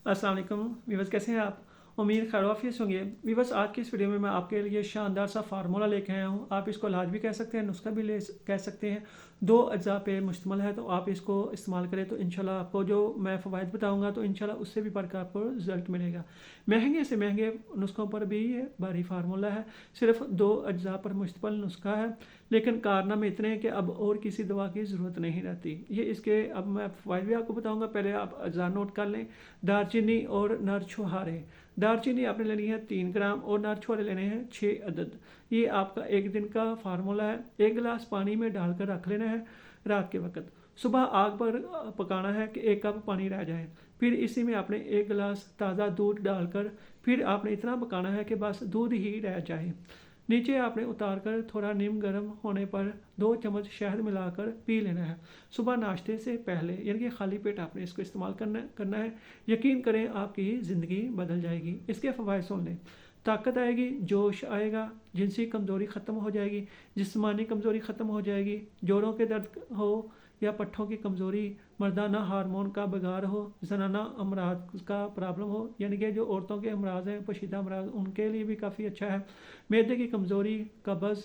अस्सलाम वालेकुम वीवर्स, कैसे हैं आप? उम्मीद खैर वाफियत होंगे। वीवर्स, आज की इस वीडियो में मैं आपके लिए शानदार सा फार्मूला लेके आया हूँ। आप इसको इलाज भी कह सकते हैं, नुस्खा भी कह सकते हैं। दो अज्जा पे मुश्तमिल है, तो आप इसको इस्तेमाल करें तो इंशाल्लाह आपको जो मैं फ़वाइद बताऊँगा तो इंशाल्लाह उससे भी बढ़कर आपको रिजल्ट मिलेगा। महंगे से महंगे नुस्खों पर भी ये भारी फार्मूला है। सिर्फ दो अज्जा पर मुश्तमिल नुस्खा है, लेकिन कारनामे इतने हैं कि अब और किसी दवा की ज़रूरत नहीं रहती। ये इसके अब मैं फ़वाइद भी आपको बताऊँगा, पहले आप अज्जा नोट कर लें। दालचीनी और नर छुहारे। दालचीनी आपने लेनी है 3 ग्राम और नर छुहारे लेने हैं 6 अदद। ये आपका एक दिन का फार्मूला है। 1 गिलास पानी में डालकर रख लेना है रात के वक्त। सुबह आग पर पकाना है कि 1 कप पानी रह जाए। फिर इसी में आपने 1 गिलास ताज़ा दूध डालकर फिर आपने इतना पकाना है कि बस दूध ही रह जाए। नीचे आपने उतार कर थोड़ा नीम गर्म होने पर 2 चम्मच शहद मिलाकर पी लेना है सुबह नाश्ते से पहले, यानी कि खाली पेट आपने इसको इस्तेमाल करना है। यकीन करें आपकी ज़िंदगी बदल जाएगी। इसके फ़वाइद सुन लें। ताकत आएगी, जोश आएगा, जिनसी कमज़ोरी ख़त्म हो जाएगी, जिस्मानी कमज़ोरी ख़त्म हो जाएगी, जोड़ों के दर्द हो या पट्ठों की कमज़ोरी, मर्दाना हार्मोन का बिगाड़ हो, जनाना अमराज का प्रॉब्लम हो, यानी कि जो औरतों के अमराज हैं, पोशीदा अमराज, उनके लिए भी काफ़ी अच्छा है। मैदे की कमज़ोरी, कब्ज़,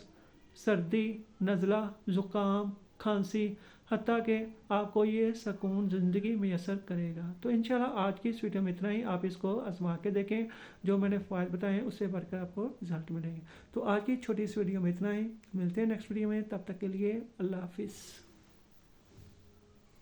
सर्दी, नज़ला, ज़ुकाम, खांसी, हत्ता कि आपको ये सुकून ज़िंदगी मैसर करेगा। तो इंशाल्लाह आज की इस वीडियो में इतना ही। आप इसको आजमा के देखें, जो मैंने फ़वाइद बताए हैं उससे बढ़कर आपको रिजल्ट मिलेंगे। तो आज की छोटी सी वीडियो में इतना ही। मिलते हैं नेक्स्ट वीडियो में, तब तक के लिए अल्लाह हाफिज़।